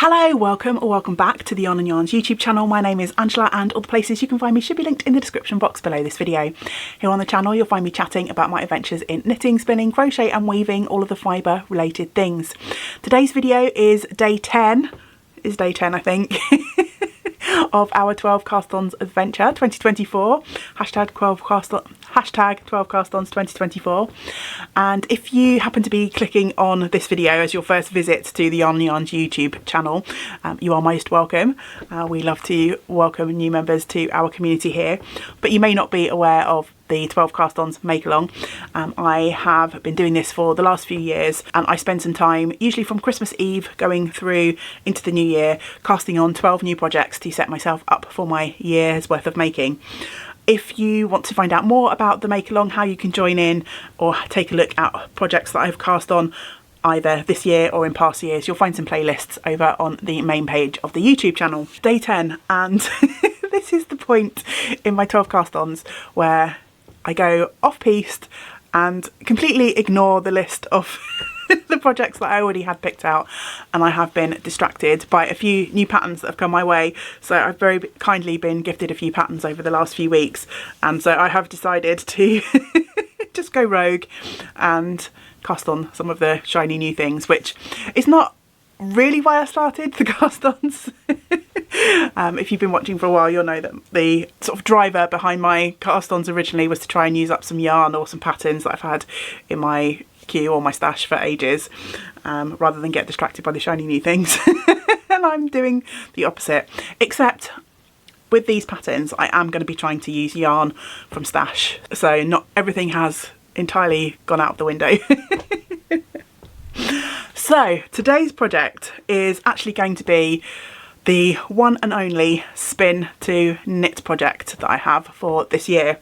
Hello, welcome or welcome back to the YarnNYarns YouTube channel. My name is Angela and all the places you can find me should be linked in the description box below this video. Here on the channel you'll find me chatting about my adventures in knitting, spinning, crochet and weaving, all of the fibre related things. Today's video is day 10, I think, of our 12 cast-ons adventure 2024, hashtag 12 cast-ons 2024. And if you happen to be clicking on this video as your first visit to the YarnNYarns YouTube channel, you are most welcome. We love to welcome new members to our community here, but you may not be aware of the 12 cast-ons make along. I have been doing this for the last few years, and I spend some time, usually from Christmas Eve going through into the new year, casting on 12 new projects to set myself up for my year's worth of making. If you want to find out more about the make along, how you can join in or take a look at projects that I've cast on either this year or in past years, you'll find some playlists over on the main page of the YouTube channel. Day 10, and this is the point in my 12 cast-ons where I go off-piste and completely ignore the list of the projects that I already had picked out, and I have been distracted by a few new patterns that have come my way. So I've very kindly been gifted a few patterns over the last few weeks, and so I have decided to just go rogue and cast on some of the shiny new things, which is not really why I started the cast-ons. If you've been watching for a while, you'll know that the sort of driver behind my cast-ons originally was to try and use up some yarn or some patterns that I've had in my queue or my stash for ages, rather than get distracted by the shiny new things. And I'm doing the opposite, except with these patterns I am going to be trying to use yarn from stash, so not everything has entirely gone out of the window. So today's project is actually going to be the one and only spin to knit project that I have for this year.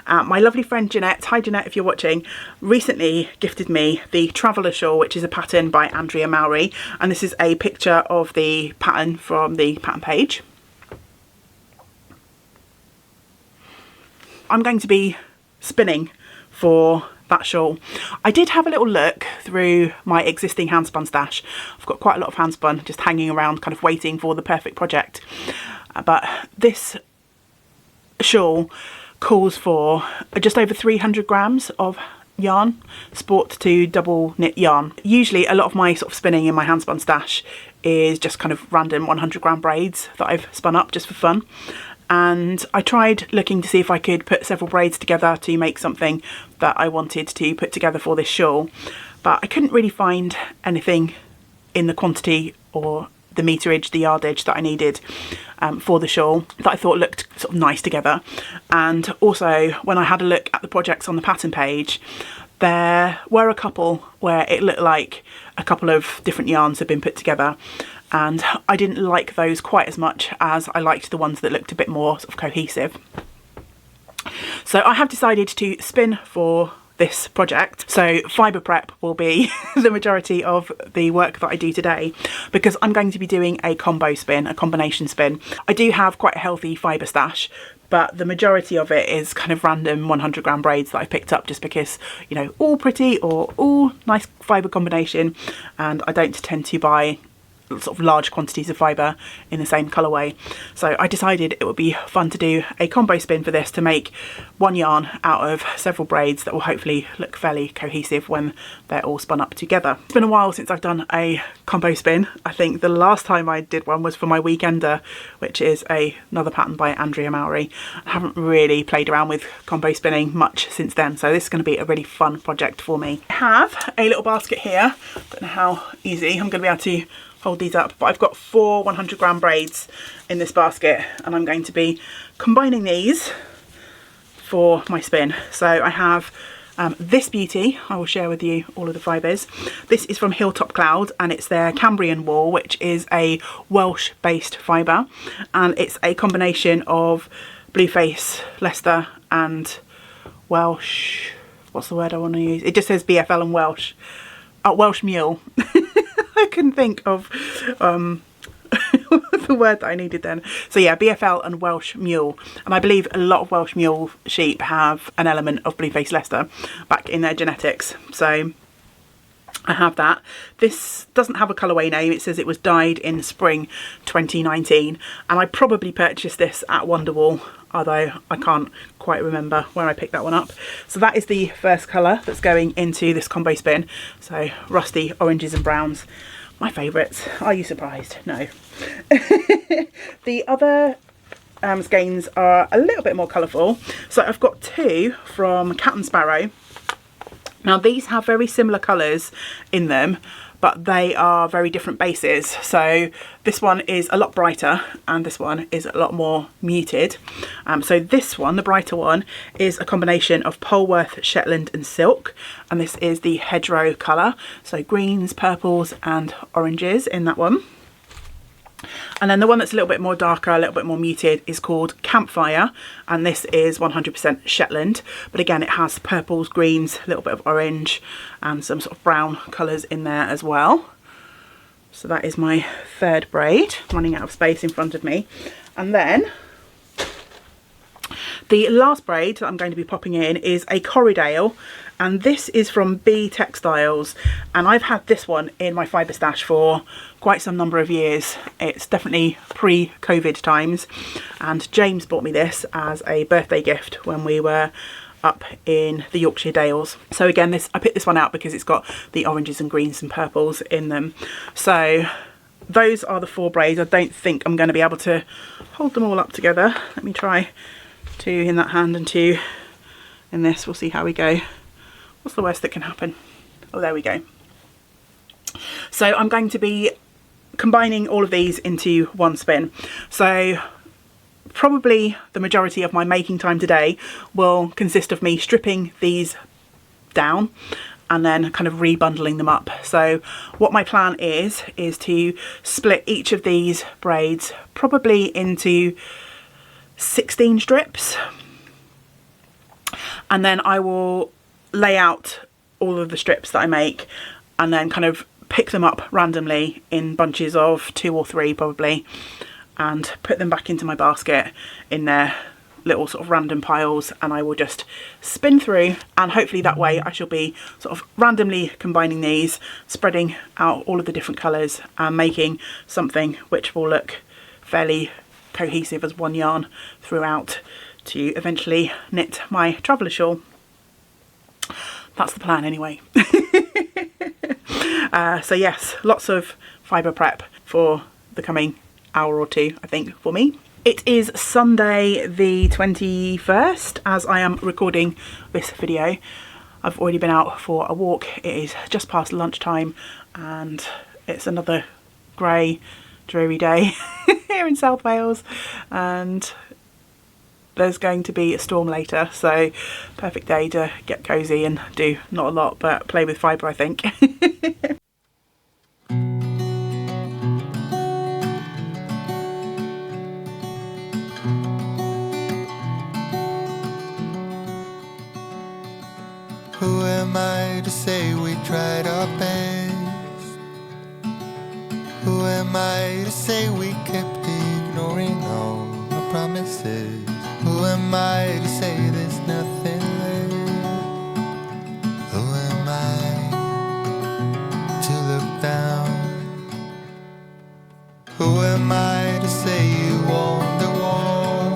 My lovely friend Jeanette, hi Jeanette if you're watching, recently gifted me the Traveller Shawl, which is a pattern by YarnNYarns, and this is a picture of the pattern from the pattern page. I'm going to be spinning for that shawl. I did have a little look through my existing handspun stash. I've got quite a lot of handspun just hanging around, kind of waiting for the perfect project. But this shawl calls for just over 300 grams of yarn, sport to double knit yarn. Usually a lot of my sort of spinning in my handspun stash is just kind of random 100 gram braids that I've spun up just for fun. And I tried looking to see if I could put several braids together to make something that I wanted to put together for this shawl, but I couldn't really find anything in the quantity or the meterage, the yardage that I needed for the shawl that I thought looked sort of nice together. And also when I had a look at the projects on the pattern page, there were a couple where it looked like a couple of different yarns had been put together, and I didn't like those quite as much as I liked the ones that looked a bit more sort of cohesive. So I have decided to spin for this project. So fibre prep will be the majority of the work that I do today, because I'm going to be doing a combo spin, a combination spin. I do have quite a healthy fibre stash, but the majority of it is kind of random 100 gram braids that I picked up just because, you know, all pretty or all nice fibre combination, and I don't tend to buy sort of large quantities of fibre in the same colourway. So I decided it would be fun to do a combo spin for this, to make one yarn out of several braids that will hopefully look fairly cohesive when they're all spun up together. It's been a while since I've done a combo spin. I think the last time I did one was for my Weekender, which is another pattern by YarnNYarns. I haven't really played around with combo spinning much since then, so this is going to be a really fun project for me. I have a little basket here. Don't know how easy I'm going to be able to hold these up, but I've got 4 100 gram braids in this basket, and I'm going to be combining these for my spin. So I have this beauty. I will share with you all of the fibres. This is from Hilltop Cloud, and it's their Cambrian wool, which is a Welsh based fibre, and it's a combination of Blueface, Leicester and Welsh, what's the word I want to use? It just says BFL and Welsh. Welsh mule. I couldn't think of the word that I needed then. So yeah, BFL and Welsh mule, and I believe a lot of Welsh mule sheep have an element of Blueface Leicester back in their genetics. So I have that. This doesn't have a colourway name. It says it was dyed in spring 2019, and I probably purchased this at Wonderwall, although I can't quite remember where I picked that one up. So that is the first colour that's going into this combo spin. So rusty oranges and browns, my favourites. Are you surprised? No. The other skeins are a little bit more colourful. So I've got two from Cat and Sparrow. Now these have very similar colours in them, but they are very different bases. So this one is a lot brighter and this one is a lot more muted. So this one, the brighter one, is a combination of Polworth, Shetland and Silk, and this is the hedgerow colour. So greens, purples and oranges in that one. And then the one that's a little bit more darker, a little bit more muted, is called Campfire, and this is 100% Shetland, but again it has purples, greens, a little bit of orange and some sort of brown colours in there as well. So that is my third braid, running out of space in front of me. And then the last braid that I'm going to be popping in is a Corriedale, and this is from B Textiles, and I've had this one in my fibre stash for quite some number of years. It's definitely pre-COVID times, and James bought me this as a birthday gift when we were up in the Yorkshire Dales. So again, I picked this one out because it's got the oranges and greens and purples in them. So those are the four braids. I don't think I'm going to be able to hold them all up together. Let me try. Two in that hand and two in this. We'll see how we go. What's the worst that can happen? Oh, there we go. So I'm going to be combining all of these into one spin. So probably the majority of my making time today will consist of me stripping these down and then kind of rebundling them up. So what my plan is to split each of these braids probably into 16 strips, and then I will lay out all of the strips that I make and then kind of pick them up randomly in bunches of 2 or 3 probably, and put them back into my basket in their little sort of random piles, and I will just spin through, and hopefully that way I shall be sort of randomly combining these, spreading out all of the different colours and making something which will look fairly cohesive as one yarn throughout, to eventually knit my traveller shawl. That's the plan anyway. So yes, lots of fibre prep for the coming hour or two, I think, for me. It is Sunday the 21st as I am recording this video. I've already been out for a walk. It is just past lunchtime and it's another grey, dreary day here in South Wales, and there's going to be a storm later, so perfect day to get cosy and do not a lot but play with fibre, I think. Who am I to say we tried our best? Who am I to say we kept ignoring all our promises? Who am I to say there's nothing left? Who am I to look down? Who am I to say you won the war?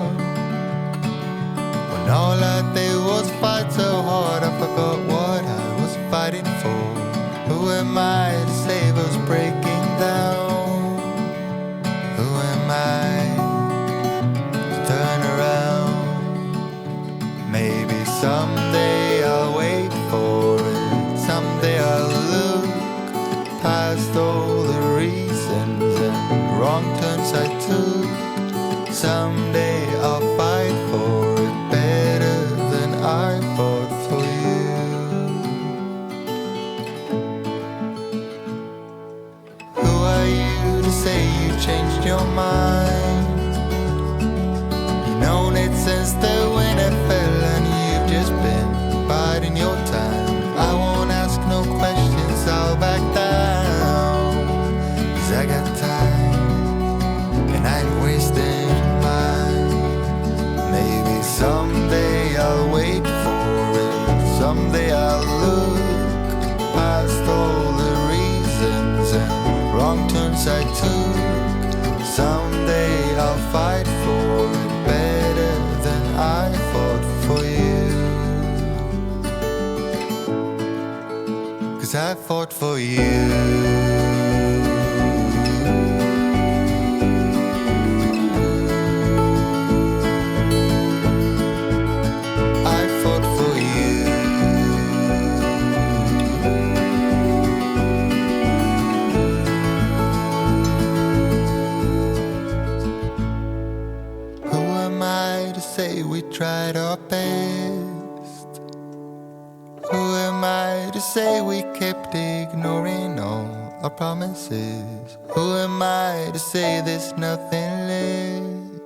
When all I did was fight so hard, I forgot what I was fighting for. Who am I to save us breaking down? Who am I to turn around? Maybe someday I'll wait for it. Someday I'll look past all the reasons and wrong turns I took. Someday I'll fight for it better than I fought for you. Who are you to say you changed your mind? You've known it since the winter fell and you've just been biding your time. I won't ask no questions, I'll back down, 'cause I got time and I ain't wasting mine. Maybe someday I'll wait for it. Someday I'll look past all the roads I took. Someday I'll fight for it better than I fought for you. 'Cause I fought for you. Say we tried our best. Who am I to say we kept ignoring all our promises? Who am I to say there's nothing left?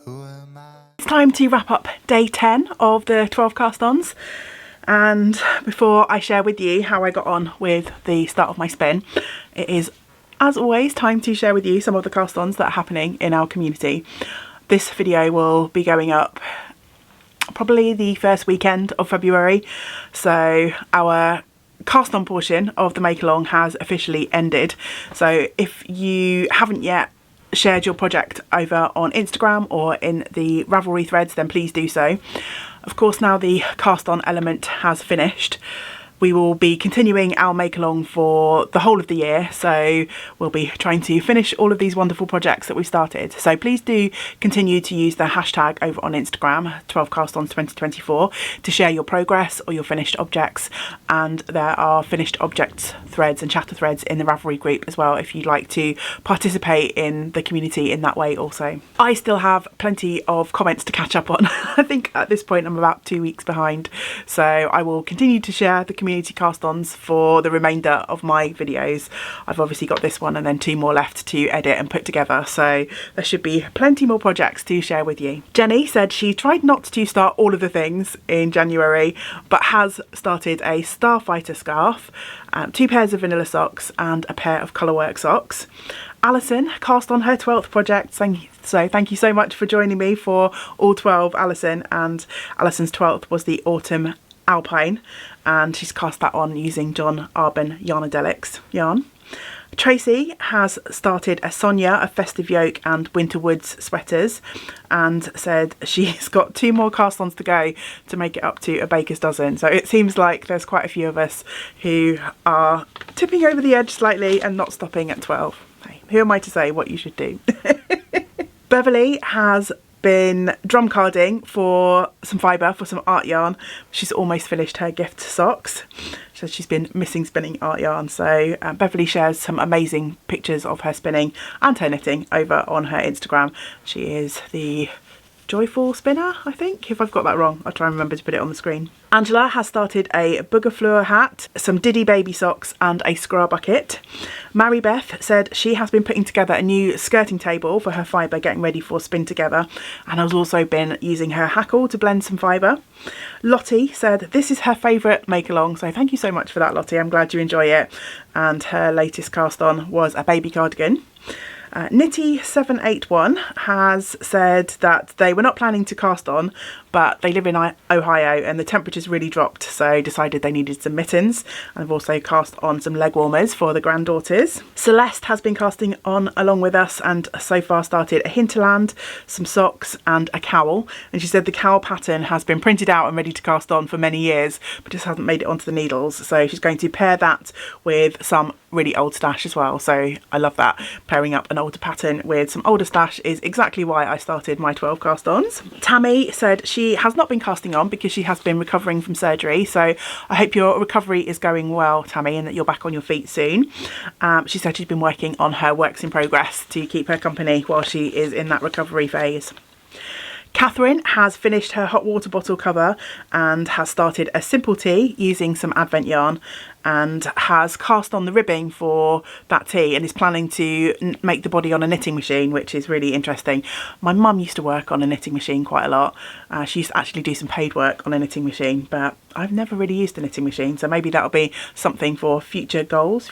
Who am I? It's time to wrap up day 10 of the 12 cast-ons, and before I share with you how I got on with the start of my spin, it is, as always, time to share with you some of the cast-ons that are happening in our community. This video will be going up probably the first weekend of February, so our cast on portion of the make along has officially ended. So if you haven't yet shared your project over on Instagram or in the Ravelry threads, then please do so. Of course, now the cast on element has finished, we will be continuing our make along for the whole of the year, so we'll be trying to finish all of these wonderful projects that we started. So please do continue to use the hashtag over on Instagram, 12castons2024, to share your progress or your finished objects, and there are finished objects threads and chatter threads in the Ravelry group as well if you'd like to participate in the community in that way also. I still have plenty of comments to catch up on. I think at this point I'm about 2 weeks behind, so I will continue to share the community cast-ons for the remainder of my videos. I've obviously got this one and then 2 more left to edit and put together, so there should be plenty more projects to share with you. Jenny said she tried not to start all of the things in January, but has started a Starfighter scarf, 2 pairs of vanilla socks and a pair of colourwork socks. Alison cast on her 12th project, so thank you so much for joining me for all 12, Alison, and Alison's 12th was the Autumn Alpine, and she's cast that on using John Arbon Yarnadelics yarn. Tracy has started a Sonia, a Festive Yoke and Winter Woods sweaters, and said she's got 2 more cast-ons to go to make it up to a baker's dozen. So it seems like there's quite a few of us who are tipping over the edge slightly and not stopping at 12. Hey, who am I to say what you should do? Beverly has been drum carding for some fibre for some art yarn. She's almost finished her gift socks. So she's been missing spinning art yarn. So Beverly shares some amazing pictures of her spinning and her knitting over on her Instagram. She is the Joyful Spinner, I think. If I've got that wrong, I'll try and remember to put it on the screen. Angela has started a Booger Fleur hat, some Diddy baby socks and a scrub bucket. Mary Beth said she has been putting together a new skirting table for her fibre, getting ready for spin together, and has also been using her hackle to blend some fibre. Lottie said this is her favourite make along, so thank you so much for that, Lottie. I'm glad you enjoy it. And her latest cast on was a baby cardigan. Nitty781 has said that they were not planning to cast on, but they live in Ohio and the temperatures really dropped, so decided they needed some mittens, and have also cast on some leg warmers for the granddaughters. Celeste has been casting on along with us and so far started a hinterland, some socks and a cowl, and she said the cowl pattern has been printed out and ready to cast on for many years but just hasn't made it onto the needles, so she's going to pair that with some really old stash as well. So I love that, pairing up an older pattern with some older stash is exactly why I started my 12 cast-ons. Tammy said she has not been casting on because she has been recovering from surgery, so I hope your recovery is going well, Tammy, and that you're back on your feet soon. She said she's been working on her works in progress to keep her company while she is in that recovery phase. Catherine has finished her hot water bottle cover and has started a simple tea using some Advent yarn, and has cast on the ribbing for that tea and is planning to make the body on a knitting machine, which is really interesting. My mum used to work on a knitting machine quite a lot. She used to actually do some paid work on a knitting machine, but I've never really used a knitting machine, so maybe that'll be something for future goals.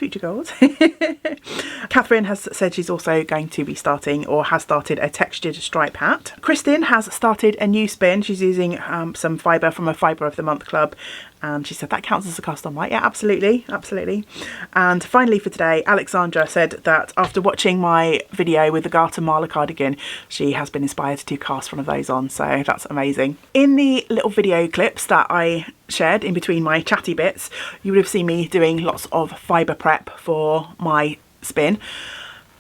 Catherine has said she's also going to be starting, or has started, a textured stripe hat. Kristin has started a new spin. She's using some fibre from a Fibre of the Month club, And she said, that counts as a cast on, right? Yeah, absolutely, absolutely. And finally for today, Alexandra said that after watching my video with the Garter Marla cardigan, she has been inspired to cast one of those on. So that's amazing. In the little video clips that I shared in between my chatty bits, you would have seen me doing lots of fibre prep for my spin.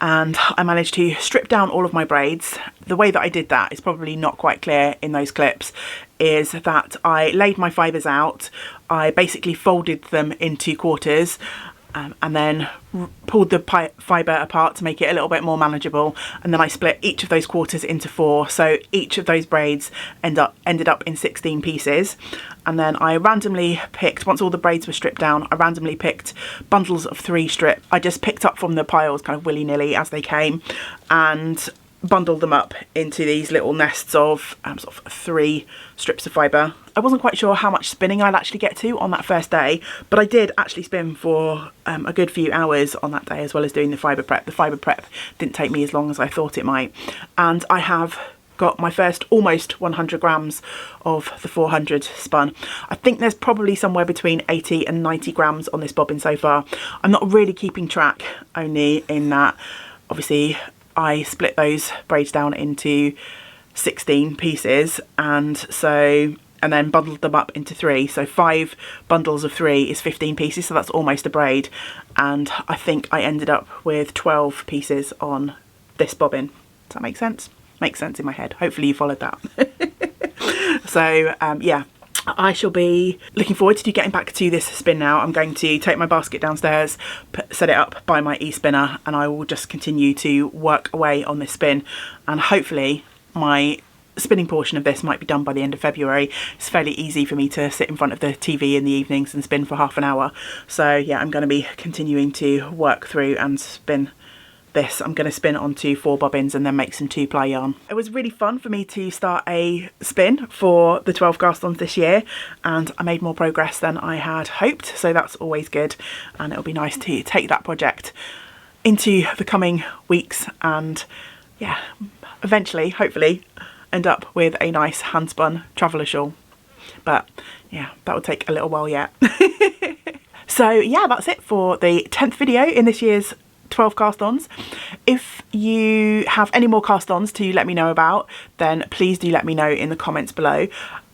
And I managed to strip down all of my braids. The way that I did that is probably not quite clear in those clips, is that I laid my fibres out, I basically folded them into quarters, and then pulled the fibre apart to make it a little bit more manageable, and then I split each of those quarters into 4, so each of those braids ended up in 16 pieces. And then I randomly picked, once all the braids were stripped down, I randomly picked bundles of 3 strips. I just picked up from the piles kind of willy-nilly as they came, and bundled them up into these little nests of sort of 3 strips of fibre. I wasn't quite sure how much spinning I'd actually get to on that first day, but I did actually spin for a good few hours on that day, as well as doing the fibre prep. The fibre prep didn't take me as long as I thought it might, and I have got my first almost 100 grams of the 400 spun. I think there's probably somewhere between 80 and 90 grams on this bobbin so far. I'm not really keeping track, only in that obviously I split those braids down into 16 pieces, and then bundled them up into 3, so 5 bundles of 3 is 15 pieces, so that's almost a braid, and I think I ended up with 12 pieces on this bobbin. Does that make sense? Makes sense in my head. Hopefully you followed that. So yeah, I shall be looking forward to getting back to this spin now. I'm going to take my basket downstairs, set it up by my e-spinner, and I will just continue to work away on this spin, and hopefully my spinning portion of this might be done by the end of February. It's fairly easy for me to sit in front of the TV in the evenings and spin for half an hour. So yeah, I'm going to be continuing to work through and spin this. I'm going to spin onto 4 bobbins and then make some 2-ply yarn. It was really fun for me to start a spin for the 12 cast-ons this year, and I made more progress than I had hoped, so that's always good, and it'll be nice to take that project into the coming weeks and yeah, eventually hopefully end up with a nice hand-spun traveller shawl. But yeah, that will take a little while yet. So yeah, that's it for the 10th video in this year's 12 cast-ons. If you have any more cast-ons to let me know about, then please do let me know in the comments below.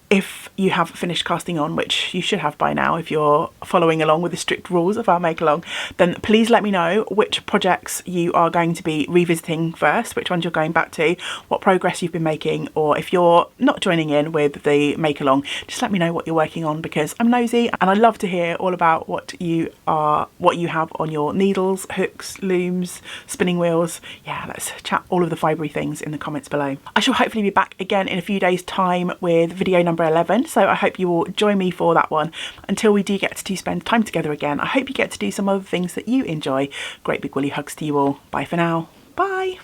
If you have finished casting on, which you should have by now if you're following along with the strict rules of our make along, then please let me know which projects you are going to be revisiting first, which ones you're going back to, what progress you've been making, or if you're not joining in with the make along, just let me know what you're working on, because I'm nosy and I love to hear all about what you have on your needles, hooks, looms, spinning wheels. Yeah, let's chat all of the fibery things in the comments below. I shall hopefully be back again in a few days' time with video number 11, so I hope you will join me for that one. Until we do get to spend time together again, I hope you get to do some other things that you enjoy. Great big woolly hugs to you all. Bye for now. Bye.